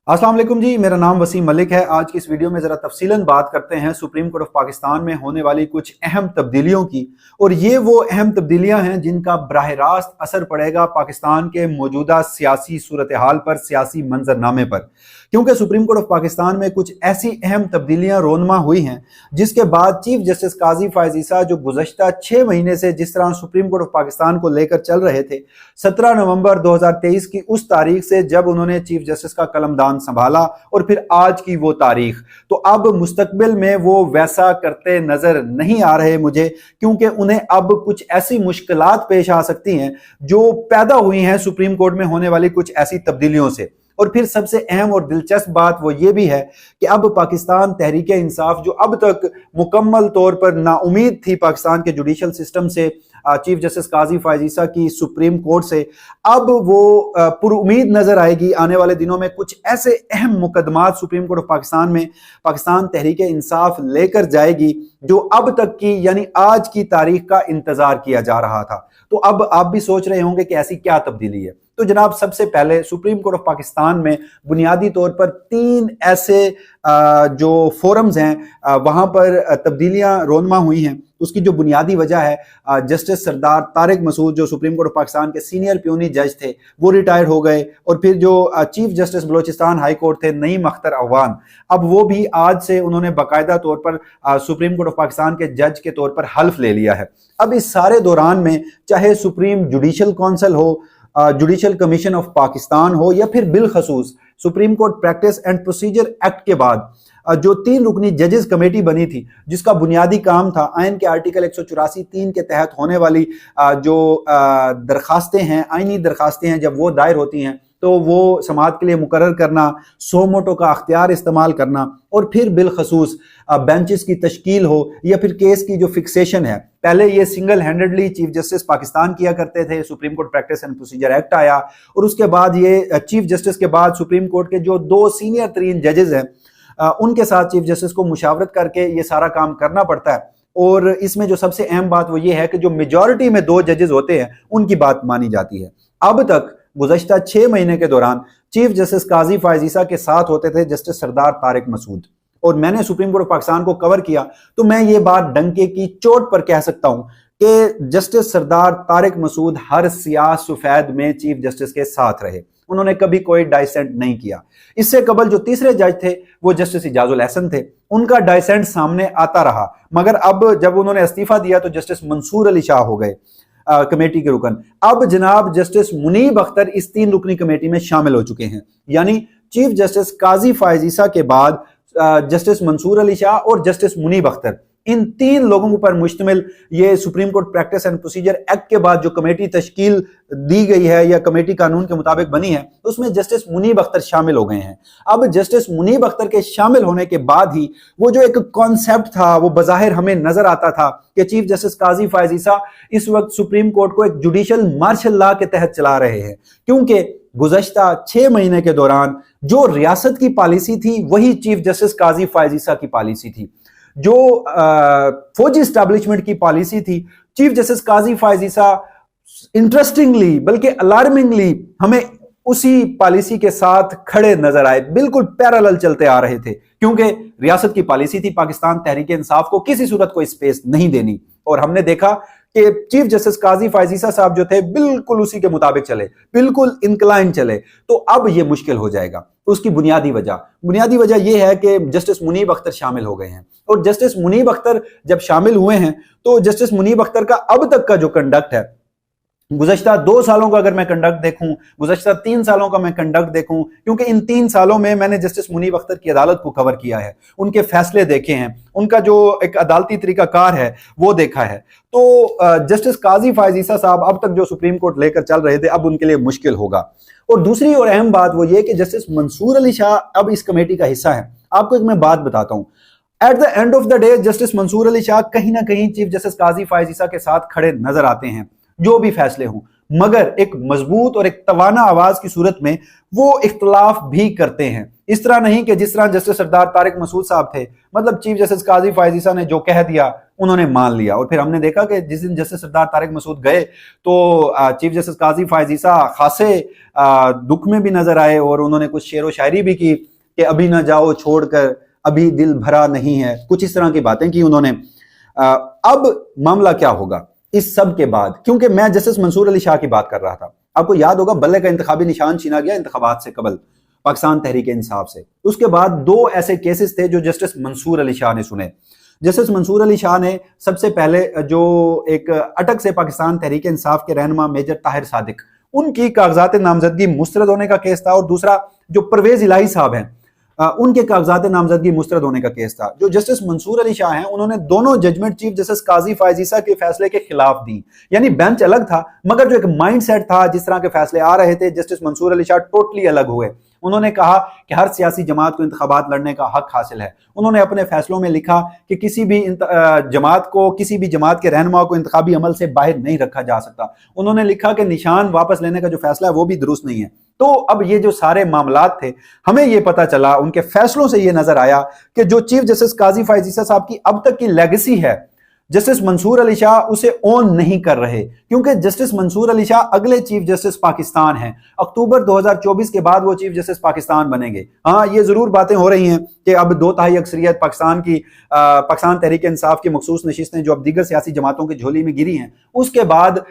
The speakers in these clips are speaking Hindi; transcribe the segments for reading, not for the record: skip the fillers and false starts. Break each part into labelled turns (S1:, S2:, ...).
S1: अस्सलाम वालेकुम जी, मेरा नाम वसीम मलिक है। आज की इस वीडियो में ज़रा तफसीलन बात करते हैं सुप्रीम कोर्ट ऑफ पाकिस्तान में होने वाली कुछ अहम तब्दीलियों की। और ये वो अहम तब्दीलियां हैं जिनका बराह रास्त असर पड़ेगा पाकिस्तान के मौजूदा सियासी सूरत हाल पर, सियासी मंजरनामे पर। क्योंकि सुप्रीम कोर्ट ऑफ पाकिस्तान में कुछ ऐसी अहम तब्दीलियां रोनमा हुई हैं जिसके बाद चीफ जस्टिस काजी फायज ईसा जो गुज़श्ता 6 महीने से जिस तरह सुप्रीम कोर्ट ऑफ पाकिस्तान को लेकर चल रहे थे, 17 नवंबर 2023 की उस तारीख से जब उन्होंने चीफ जस्टिस का कलमदान संभाला और फिर आज की वो तारीख, तो अब मुस्तकबिल में वो वैसा करते नजर नहीं आ रहे मुझे, क्योंकि उन्हें अब कुछ ऐसी मुश्किलात पेश आ सकती हैं जो पैदा हुई हैं सुप्रीम कोर्ट में होने वाली कुछ ऐसी तब्दीलियों से। और फिर सबसे अहम और दिलचस्प बात वो ये भी है कि अब पाकिस्तान तहरीक इंसाफ जो अब तक मुकम्मल तौर पर नाउमीद थी पाकिस्तान के जुडिशल सिस्टम से, चीफ जस्टिस काजी फायज ईसा की सुप्रीम कोर्ट से, अब वो पुरुमीद नजर आएगी। आने वाले दिनों में कुछ ऐसे अहम मुकदमात सुप्रीम कोर्ट ऑफ पाकिस्तान में पाकिस्तान तहरीक इंसाफ लेकर जाएगी जो अब तक की यानी आज की तारीख का इंतजार किया जा रहा था। तो अब आप भी सोच रहे होंगे कि ऐसी क्या तब्दीली है। तो जनाब, सबसे पहले सुप्रीम कोर्ट ऑफ पाकिस्तान में बुनियादी तौर पर 3 ऐसे जो फोरम्स हैं वहां पर तब्दीलियां रोनमा हुई हैं। उसकी जो बुनियादी वजह है, जस्टिस सरदार तारिक मसूद जो सुप्रीम कोर्ट ऑफ पाकिस्तान के सीनियर प्यूनी जज थे वो रिटायर हो गए, और फिर जो chief justice Balochistan high court थे नईम अख्तर अवान, अब वो भी आज से उन्होंने बाकायदा तौर पर सुप्रीम कोर्ट ऑफ पाकिस्तान के जज के तौर पर हल्फ ले लिया है। अब इस सारे दौरान में चाहे सुप्रीम जुडिशल काउंसिल हो, जुडिशल कमीशन ऑफ पाकिस्तान हो, या फिर बिलखसूस supreme court practice and procedure act के बाद जो 3 रुकनी जजेस कमेटी बनी थी जिसका बुनियादी काम था आइन के आर्टिकल 184(3) के तहत होने वाली जो दरखास्तें हैं, आइनी दरखास्तें हैं, जब वो दायर होती हैं तो वो समाअत के लिए मुकर्रर करना, सो मोटो का अख्तियार इस्तेमाल करना, और फिर बिलखसूस बेंचेस की तश्कील हो या फिर केस की जो फिक्सेशन है। पहले ये single handedly chief justice Pakistan किया करते थे, supreme court practice and procedure act आया, और उसके बाद ये चीफ जस्टिस के बाद सुप्रीम कोर्ट के जो 2 सीनियर तरीन जजेस हैं उनके साथ चीफ जस्टिस को मुशावरत करके ये सारा काम करना पड़ता है। और इसमें जो सबसे अहम बात वो ये है कि जो मेजॉरिटी में 2 जजेस होते हैं उनकी बात मानी जाती है। अब तक गुज़श्ता 6 महीने के दौरान चीफ जस्टिस काजी फायज ईसा के साथ होते थे जस्टिस सरदार तारिक मसूद, और मैंने सुप्रीम कोर्ट ऑफ पाकिस्तान को कवर किया तो मैं ये बात डंके की चोट पर कह सकता हूं कि जस्टिस सरदार तारिक मसूद हर सियाह सफेद में चीफ जस्टिस के साथ रहे, उन्होंने कभी कोई डाइसेंट नहीं किया। इससे कबल जो तीसरे जज थे वो जस्टिस इजाजुल एहसन थे, उनका डाइसेंट सामने आता रहा, मगर अब जब उन्होंने इस्तीफा दिया तो जस्टिस मंसूर अली शाह हो गए कमेटी के रुकन। अब जनाब जस्टिस मुनीब अख्तर इस 3 रुकनी कमेटी में शामिल हो चुके हैं, यानी चीफ जस्टिस काजी फायज ईसा के बाद जस्टिस मंसूर अली शाह और जस्टिस मुनीब अख्तर, इन 3 लोगों पर मुश्तमिल ये supreme court practice and procedure act के बाद जो कमेटी तश्कील दी गई है या कमेटी कानून के मुताबिक बनी है, उसमें जस्टिस मुनीब अख्तर शामिल हो गए हैं। अब जस्टिस मुनीब अख्तर के शामिल होने के बाद ही वो जो एक कॉन्सेप्ट था वो बज़ाहिर हमें नजर आता था कि चीफ जस्टिस काजी फायज ईसा इस वक्त सुप्रीम कोर्ट को एक जुडिशल मार्शल लॉ के तहत चला रहे हैं, क्योंकि गुज़श्ता 6 महीने के दौरान जो रियासत की पॉलिसी थी वही चीफ जस्टिस काजी फायज ईसा की पॉलिसी थी। जो फौजी स्टैब्लिशमेंट की पॉलिसी थी, चीफ जस्टिस काजी फायज ईसा इंटरेस्टिंगली बल्कि अलार्मिंगली हमें उसी पॉलिसी के साथ खड़े नजर आए, बिल्कुल पैरेलल चलते आ रहे थे, क्योंकि रियासत की पॉलिसी थी पाकिस्तान तहरीक इंसाफ को किसी सूरत को स्पेस नहीं देनी, और हमने देखा कि चीफ जस्टिस काजी फायज ईसा साहब जो थे बिल्कुल उसी के मुताबिक चले, बिल्कुल इंक्लाइन चले। तो अब यह मुश्किल हो जाएगा। उसकी बुनियादी वजह यह है कि जस्टिस मुनीब अख्तर शामिल हो गए हैं, और जस्टिस मुनीब अख्तर जब शामिल हुए हैं तो जस्टिस मुनीब अख्तर का अब तक का जो कंडक्ट है, गुज़श्ता 2 सालों का अगर मैं कंडक्ट देखूं, गुज़श्ता 3 सालों का मैं कंडक्ट देखूं, क्योंकि इन 3 सालों में मैंने जस्टिस मुनीब अख्तर की अदालत को कवर किया है, उनके फैसले देखे हैं, उनका जो एक अदालती तरीकाकार है वो देखा है। तो जस्टिस काजी फायज ईसा साहब अब तक जो सुप्रीम कोर्ट लेकर चल रहे थे अब उनके लिए मुश्किल होगा। और दूसरी और अहम बात वो ये कि जस्टिस मंसूर अली शाह अब इस कमेटी का हिस्सा है। आपको एक मैं बात बताता हूं, at the end of the day justice Mansoor Ali Shah कहीं ना कहीं चीफ जस्टिस काजी फायज ईसा के साथ खड़े नजर आते हैं जो भी फैसले हों, मगर एक मजबूत और एक तवाना आवाज की सूरत में वो इख्तलाफ भी करते हैं। इस तरह नहीं कि जिस तरह जस्टिस सरदार तारिक मसूद साहब थे, मतलब चीफ जस्टिस काजी फायज ईसा ने जो कह दिया उन्होंने मान लिया। और फिर हमने देखा कि जिस दिन जस्टिस सरदार तारिक मसूद गए तो चीफ जस्टिस काजी फायज ईसा खासे दुख में भी नजर आए और उन्होंने कुछ शेर व शायरी भी की कि अभी ना जाओ छोड़कर, अभी दिल भरा नहीं है, कुछ इस तरह की बातें की उन्होंने। अब मामला क्या होगा इस सब के बाद, क्योंकि मैं जस्टिस मंसूर अली शाह की बात कर रहा था। आपको याद होगा बल्ले का इंतखाबी निशान छीना गया इंतखाबात से कबल पाकिस्तान तहरीक इंसाफ से। उसके बाद दो ऐसे केसेस थे जो जस्टिस मंसूर अली शाह ने सुने। जस्टिस मंसूर अली शाह ने सबसे पहले जो एक अटक से पाकिस्तान तहरीक इंसाफ के रहनुमा मेजर ताहिर सादिक, उनकी कागजात नामजदगी मुस्तरद होने का केस था, और दूसरा जो परवेज इलाही साहब हैं उनके कागजात नामजदगी मुस्तरद होने का केस था। जो जस्टिस मंसूर अली शाह हैं उन्होंने दोनों जजमेंट चीफ जस्टिस काजी फायज ईसा के फैसले के खिलाफ दी। यानी बेंच अलग था मगर जो एक माइंडसेट था, जिस तरह के फैसले आ रहे थे, जस्टिस मंसूर अली शाह टोटली अलग हुए। उन्होंने कहा कि हर सियासी जमात को इंतखाबात लड़ने का हक हासिल है। उन्होंने अपने फैसलों में लिखा कि किसी भी जमात को, किसी भी जमात के रहनुमा को इंतखाबी अमल से बाहर नहीं रखा जा सकता। उन्होंने लिखा कि निशान वापस लेने का जो फैसला है वो भी दुरुस्त नहीं है। तो अब ये जो सारे मामलात थे, हमें ये पता चला, उनके फैसलों से ये नजर आया कि जो चीफ जस्टिस काजी फायज ईसा साहब की अब तक की लेगेसी है, जस्टिस मंसूर अली शाह उसे ऑन नहीं कर रहे, क्योंकि जस्टिस मंसूर अली शाह अगले चीफ जस्टिस पाकिस्तान हैं। अक्टूबर 2024 के बाद वो चीफ जस्टिस पाकिस्तान बनेंगे। हाँ, ये जरूर बातें हो रही हैं कि अब 2/3 अक्सरियत पाकिस्तान तहरीक इंसाफ की मखसूस नशिस्तें जो अब दीगर सियासी जमातों की झोली में गिरी हैं, उसके बाद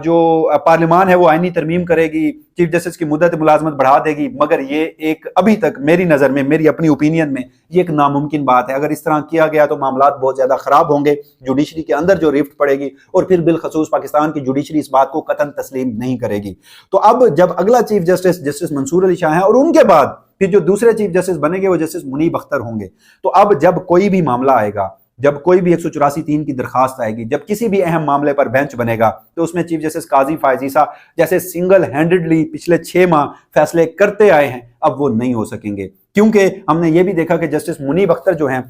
S1: जो पार्लियामान है वो आईनी तरमीम करेगी, चीफ जस्टिस की मुद्दत मुलाजमत बढ़ा देगी। मगर ये एक अभी तक मेरी नजर में, मेरी अपनी ओपिनियन में, ये एक नामुमकिन बात है। अगर इस तरह किया गया तो मामला बहुत ज्यादा खराब होंगे, जुडिशरी के अंदर जो रिफ्ट पड़ेगी, और फिर बिलखसूस पाकिस्तान की जुडिशरी इस बात को कतन तस्लीम नहीं करेगी। तो अब जब अगला chief justice justice Mansoor Ali Shah है और उनके बाद फिर जो दूसरे चीफ जस्टिस बनेंगे वो जस्टिस मुनीब अख्तर होंगे। तो अब जब कोई भी मामला आएगा, जब कोई भी 184(3) की दरखास्त आएगी, जब किसी भी अहम मामले पर बेंच बनेगा, तो उसमें चीफ जस्टिस काजी फायज ईसा जैसे सिंगल हैंडेडली पिछले 6 माह फैसले करते आए हैं, अब वो नहीं हो सकेंगे। क्योंकि हमने ये भी देखा कि जस्टिस मुनीब अख्तर जो हैं,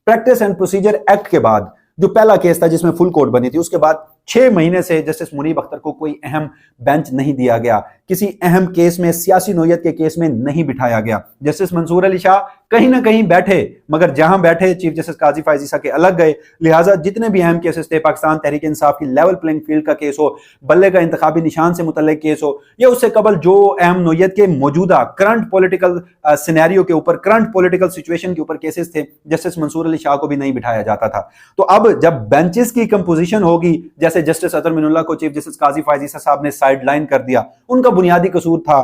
S1: प्रैक्टिस एंड प्रोसीजर एक्ट के बाद जो पहला केस था जिसमें फुल कोर्ट बनी थी, उसके बाद 6 महीने से जस्टिस मुनीब अख्तर को कोई अहम बेंच नहीं दिया गया, किसी अहम केस में, सियासी नोयत के केस में नहीं बिठाया गया। जस्टिस मंसूर अली शाह कहीं ना कहीं बैठे, मगर जहां बैठे चीफ जस्टिस काजी फायज ईसा के अलग गए। लिहाजा जितने भी अहम केसेस थे, पाकिस्तान तहरीक इंसाफ की लेवल प्लेइंग फील्ड का केस हो, बल्ले का इंतखाबी निशान से मुतल्लिक केस हो, या उससे कबल जो अहम नोयत के मौजूदा करंट पॉलिटिकल सिनेरियो के ऊपर, करंट पॉलिटिकल सिचुएशन के ऊपर केसेस थे, जस्टिस मंसूर अली शाह को भी नहीं बिठाया जाता था। तो अब जब बेंचेस की कंपोजिशन होगी, जैसे जस्टिस अतर मिनुल्लाह को चीफ जस्टिस काजी फायज ईसा साहब ने साइडलाइन कर दिया, उनका बुनियादी कसूर था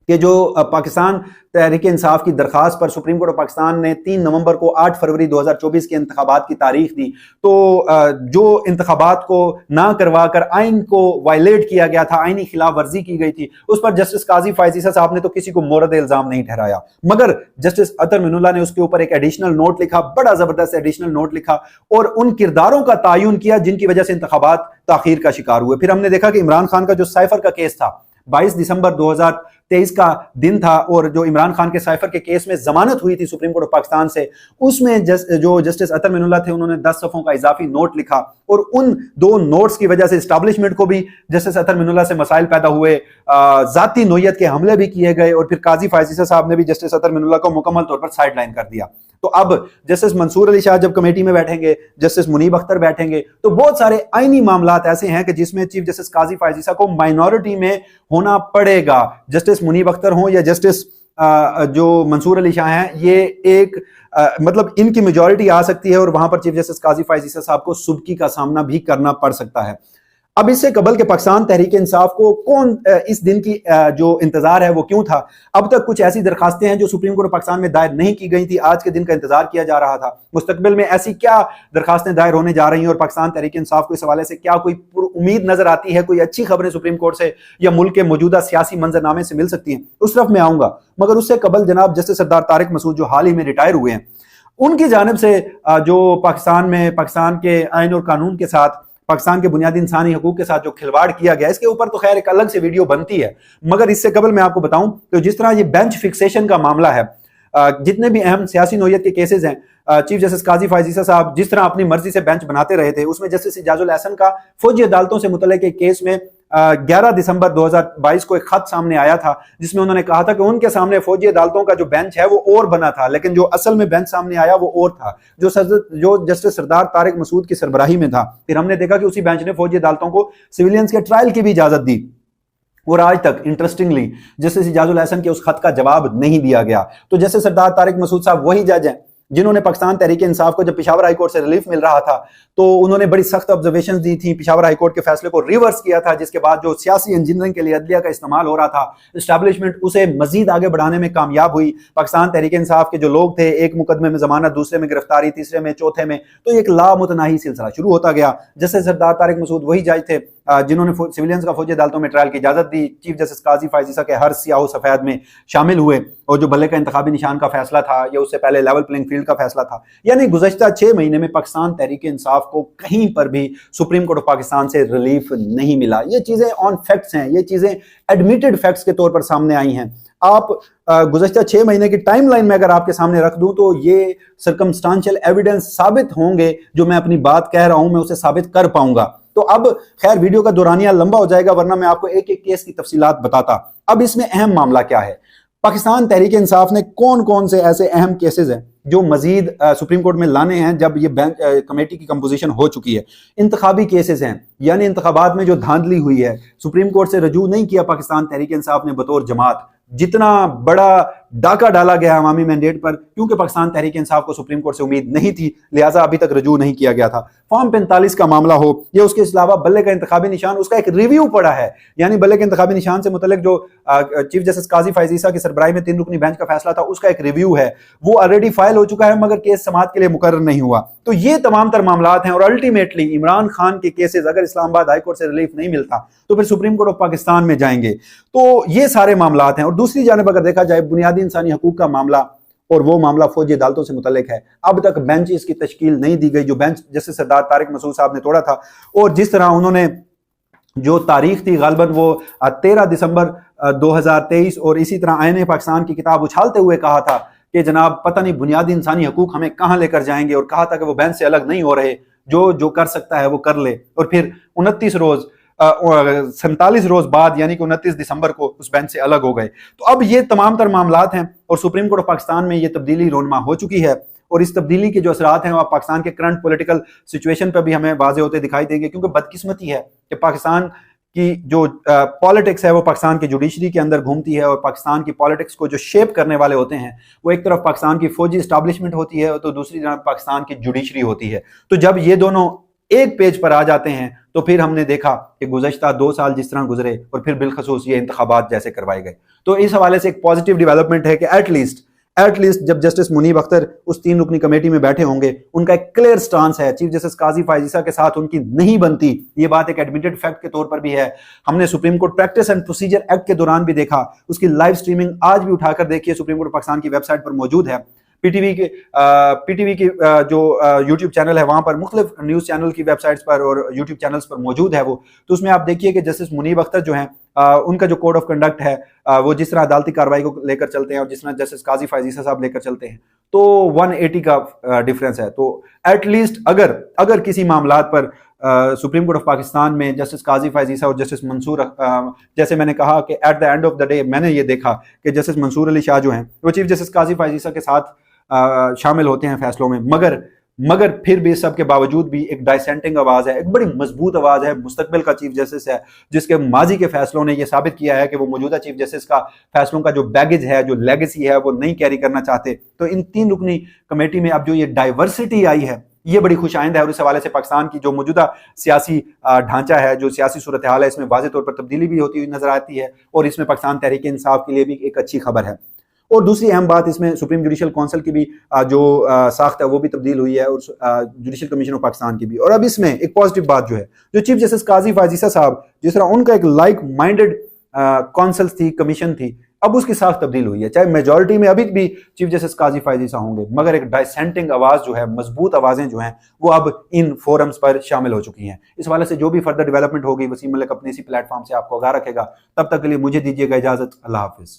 S1: कि जो पाकिस्तान तहरीक इंसाफ की दरखास्त पर सुप्रीम कोर्ट ऑफ पाकिस्तान ने 3 नवंबर को 8 फरवरी 2024 के इंतखाबात की तारीख दी, तो जो इंतखाबात को ना करवा कर आइन को वायलेट किया गया था, आइनी खिलाफ वर्जी की गई थी, उस पर जस्टिस काजी फायज ईसा साहब ने तो किसी को मोरद इल्जाम नहीं ठहराया, मगर जस्टिस अतर मिनुल्लाह ने उसके ऊपर एक एडिशनल नोट लिखा, बड़ा जबरदस्त एडिशनल नोट लिखा, और उन किरदारों का तायुन किया जिनकी वजह से इंतखाबात ताखीर का शिकार हुए। फिर हमने देखा कि इमरान खान का जो साइफर का केस था, 22 दिसंबर 2023 का दिन था, और जो इमरान खान के साइफर के केस में जमानत हुई थी सुप्रीम कोर्ट ऑफ पाकिस्तान से, उसमें जो जस्टिस अतर मिनुल्लाह थे उन्होंने 10 सफ़ों का इजाफी नोट लिखा, और उन 2 नोट्स की वजह से एस्टैब्लिशमेंट को भी जस्टिस अतर मिनुल्लाह से मसाइल पैदा हुए, जाती नोयत के हमले भी किए गए, और फिर काजी फायज ईसा साहब ने भी जस्टिस अतर मिनुल्लाह को मुकम्मल तौर पर साइडलाइन कर दिया। तो अब जस्टिस मंसूर अली शाह जब कमेटी में बैठेंगे, जस्टिस मुनीब अख्तर बैठेंगे, तो बहुत सारे आईनी मामलात ऐसे हैं कि जिसमें चीफ जस्टिस काजी फायज ईसा को माइनॉरिटी में होना पड़ेगा। जस्टिस मुनीब अख्तर हो या जस्टिस जो मंसूर अली शाह हैं, ये एक मतलब इनकी मेजॉरिटी आ सकती है, और वहां पर चीफ जस्टिस काजी फायज ईसा साहब को सुबकी का सामना भी करना पड़ सकता है। अब इससे कबल के पाकिस्तान तहरीक इंसाफ को कौन इस दिन की जो इंतजार है वो क्यों था? अब तक कुछ ऐसी दरखास्तें हैं जो सुप्रीम कोर्ट ऑफ पाकिस्तान में दायर नहीं की गई थी, आज के दिन का इंतजार किया जा रहा था। मुस्तकबिल में ऐसी क्या दरखास्तें दायर होने जा रही हैं, और पाकिस्तान तहरीक इंसाफ को इस हवाले से क्या कोई उम्मीद नजर आती है, कोई अच्छी खबरें सुप्रीम कोर्ट से या मुल्क के मौजूदा सियासी मंजरनामे से मिल सकती हैं? उस तरफ मैं आऊंगा, मगर उससे कबल जनाब जस्टिस सरदार तारिक मसूद जो हाल ही में रिटायर हुए हैं, उनकी जानिब से जो पाकिस्तान के आइन और कानून के साथ, पाकिस्तान के बुनियादी इंसानी हकूक के साथ जो खिलवाड़ किया गया, इसके ऊपर तो खैर एक अलग से वीडियो बनती है, मगर इससे कबल मैं आपको बताऊं तो जिस तरह ये बेंच फिक्सेशन का मामला है, जितने भी अहम सियासी नोयत के केसेस हैं, चीफ जस्टिस काजी फायज ईसा साहब जिस तरह अपनी मर्जी से बेंच बनाते रहे थे, उसमें जस्टिस इजाजुल एहसन का फौजी अदालतों से मुतल्लिक एक केस में 11 दिसंबर 2022 को एक खत सामने आया था जिसमें उन्होंने कहा था कि उनके सामने फौजी अदालतों का जो बेंच है वो और बना था, लेकिन जो असल में बेंच सामने आया वो और था, जो जस्टिस सरदार तारिक मसूद की सरबराही में था। फिर हमने देखा कि उसी बेंच ने फौजी अदालतों को सिविलियंस के ट्रायल की भी इजाजत दी और आज तक इंटरेस्टिंगली जस्टिस इजाजुल हसन के उस खत का जवाब नहीं दिया गया। तो जस्टिस सरदार तारिक मसूद साहब वही जज हैं जिन्होंने पाकिस्तान तहरीक इंसाफ को जब पेशावर हाईकोर्ट से रिलीफ मिल रहा था तो उन्होंने बड़ी सख्त ऑब्जर्वेशंस दी थी, पेशावर हाईकोर्ट के फैसले को रिवर्स किया था, जिसके बाद जो सियासी इंजीनियरिंग के लिए अदलिया का इस्तेमाल हो रहा था, एस्टैब्लिशमेंट उसे मजीद आगे बढ़ाने में कामयाब हुई। पाकिस्तान तहरीक इंसाफ के जो लोग थे, एक मुकदमे में जमानत, दूसरे में गिरफ्तारी, तीसरे में, चौथे में, तो एक लामुतनाही सिलसिला शुरू होता गया। जैसे सरदार तारिक मसूद वही जज थे जिन्होंने सिविलियंस का फौजी अदालतों में ट्रायल की इजाजत दी, चीफ जस्टिस काजी फायज ईसा के हर सियाह सफेद में शामिल हुए, और जो बल्ले का इंतखाबी निशान का फैसला था या उससे पहले लेवल प्लेइंग फील्ड का फैसला था। यानी गुज़श्ता 6 महीने में पाकिस्तान तहरीक इंसाफ को कहीं पर भी सुप्रीम कोर्ट ऑफ पाकिस्तान से रिलीफ नहीं मिला। ये चीजें ऑन फैक्ट्स हैं, ये चीजें एडमिटेड फैक्ट्स के तौर पर सामने आई हैं। आप गुज़श्ता 6 महीने की टाइमलाइन में अगर आपके सामने रख दूं तो ये सर्कमस्टांशियल एविडेंस साबित होंगे, जो मैं अपनी बात कह रहा हूं मैं उसे साबित कर पाऊंगा। तो अब खैर वीडियो का दौरानिया लंबा हो जाएगा, वरना मैं आपको एक एक केस की तफसीलात बताता। अब इसमें अहम मामला क्या है, पाकिस्तान तहरीक इंसाफ ने कौन कौन से ऐसे अहम केसेस हैं जो मजीद सुप्रीम कोर्ट में लाने हैं जब ये बैंक कमेटी की कंपोजिशन हो चुकी है। इंतखाबी केसेस हैं, यानी इंतखाबात में जो धांधली हुई है, सुप्रीम कोर्ट से रजू नहीं किया पाकिस्तान तहरीक इंसाफ ने बतौर जमात, जितना बड़ा डाका डाला गया अवामी मैंडेट पर, क्योंकि पाकिस्तान तहरीक इंसाफ को सुप्रीम कोर्ट से उम्मीद नहीं थी, लिहाजा अभी तक रजू नहीं किया गया था। फॉर्म 45 का मामला हो या उसके अलावा बल्ले का इंतखाबी निशान, उसका एक रिव्यू पड़ा है, यानी बल्ले के इंतखाबी निशान से मुतल्लिक जो चीफ जस्टिस काजी फायज ईसा की सरबराही में 3 रुकनी बेंच का फैसला था, उसका एक रिव्यू है, वो ऑलरेडी फाइल हो चुका है, मगर केस समाअत के लिए मुकर्रर नहीं हुआ। तो ये तमाम तर मामलात हैं, और अल्टीमेटली इमरान खान के केसेस अगर इस्लामाबाद हाईकोर्ट से रिलीफ नहीं मिलता तो फिर सुप्रीम कोर्ट ऑफ पाकिस्तान में जाएंगे। तो ये सारे मामलात हैं। और दूसरी जानब अगर देखा जाए बुनियादी इंसानी हकूक का मामला, और वो मामला फौजी अदालतों से मुतल्लिक है, अब तक बेंच इसकी तश्कील नहीं दी गई, जो बेंच जैसे सरदार तारिक मसूद साहब ने तोड़ा था, और जिस तरह उन्होंने जो तारीख थी गालबन वो 13 दिसंबर 2023, और इसी तरह आईने पाकिस्तान की किताब उछालते हुए कहा था कि जनाब पता नहीं बुनियादी इंसानी हकूक हमें कहां लेकर जाएंगे, और कहा था कि वो बेंच से अलग नहीं हो रहे, जो कर सकता है वो कर ले। और फिर 47 रोज बाद यानी कि 29 दिसंबर को उस बेंच से अलग हो गए। तो अब ये तमाम तर मामलात हैं, और सुप्रीम कोर्ट ऑफ पाकिस्तान में ये तब्दीली रोनमा हो चुकी है, और इस तब्दीली के जो असरात हैं वो पाकिस्तान के करंट पॉलिटिकल सिचुएशन पर भी हमें वाजे होते दिखाई देंगे। क्योंकि बदकिस्मती है कि पाकिस्तान की जो पॉलिटिक्स है वो पाकिस्तान की जुडिशरी के अंदर घूमती है, और पाकिस्तान की पॉलिटिक्स को जो शेप करने वाले होते हैं वो एक तरफ पाकिस्तान की फौजी एस्टैब्लिशमेंट होती है, तो दूसरी तरफ पाकिस्तान की जुडिशरी होती है। तो जब ये दोनों एक पेज पर आ जाते हैं तो फिर हमने देखा कि गुज़श्ता 2 साल जिस तरह गुजरे, और फिर बिलखसूस ये इंतखाबात जैसे करवाए गए। तो इस हवाले से एक पॉजिटिव डेवलपमेंट है कि एटलीस्ट जब जस्टिस मुनीब अख्तर उस 3 रुकनी कमेटी में बैठे होंगे, उनका एक क्लियर स्टांस है, चीफ जस्टिस काजी फायज ईसा के साथ उनकी नहीं बनती, ये बात एक एडमिटेड फैक्ट के तौर पर भी है। हमने supreme court practice and procedure act के दौरान भी देखा, उसकी लाइव स्ट्रीमिंग आज भी उठाकर देखिए, सुप्रीम कोर्ट पाकिस्तान की वेबसाइट पर मौजूद है। पीटीवी की जो यूट्यूब चैनल है वहां पर, मुख्तलिफ न्यूज़ चैनल की वेबसाइट्स पर और यूट्यूब चैनल्स पर मौजूद है वो। तो उसमें आप देखिए कि जस्टिस मुनीब अख्तर जो हैं, उनका जो कोड ऑफ कंडक्ट है, वो जिस तरह अदालती कार्रवाई को लेकर चलते हैं और जिस तरह जस्टिस काजी फायज ईसा साहब लेकर चलते हैं, तो 180 का डिफरेंस है। तो एटलीस्ट अगर किसी मामलात पर सुप्रीम कोर्ट ऑफ पाकिस्तान में जस्टिस काजी फायज ईसा और जस्टिस मंसूर, जैसे मैंने कहा कि eight the end of the day मैंने ये देखा कि जस्टिस मंसूर अली शाह जो हैं वो चीफ जस्टिस काजी फायज ईसा के साथ शामिल होते हैं फैसलों में, मगर फिर भी सब के बावजूद भी एक डाइसेंटिंग आवाज है, एक बड़ी मजबूत आवाज है, मुस्तकबिल का चीफ जस्टिस है, जिसके माजी के फैसलों ने यह साबित किया है कि वो मौजूदा चीफ जस्टिस का फैसलों का जो बैगेज है, जो लेगेसी है, वो नहीं कैरी करना चाहते। तो इन 3 रुकनी कमेटी में अब जो ये डाइवर्सिटी आई है ये बड़ी खुशाइंद है, और इस हवाले से पाकिस्तान की जो मौजूदा सियासी ढांचा है, जो सियासी सूरत हाल है, इसमें वाज़ेह तौर पर तब्दीली भी होती हुई नजर आती है, और इसमें पाकिस्तान तहरीक इंसाफ के लिए भी एक अच्छी खबर है। और दूसरी अहम बात, इसमें सुप्रीम जुडिशल काउंसिल की भी जो साख्त है वो भी तब्दील हुई है, और जुडिशल कमीशन ऑफ पाकिस्तान की भी। और अब इसमें एक पॉजिटिव बात जो है, जो चीफ जस्टिस काजी फायज ईसा साहब, जिस तरह उनका एक लाइक माइंडेड काउंसिल थी, कमीशन थी, अब उसकी साख्त तब्दील हुई है। चाहे मेजॉरिटी में अभी भी चीफ जस्टिस काजी फायज ईसा होंगे, मगर एक डाइसेंटिंग आवाज जो है, मजबूत आवाजें जो हैं, वो अब इन फोरम्स पर शामिल हो चुकी हैं। इस वाले से जो भी फर्दर डेवलपमेंट होगी, वसीम मलिक अपने इसी प्लेटफॉर्म से आपको आगाह रखेगा। तब तक के लिए मुझे दीजिएगा इजाजत। अल्लाह हाफिज।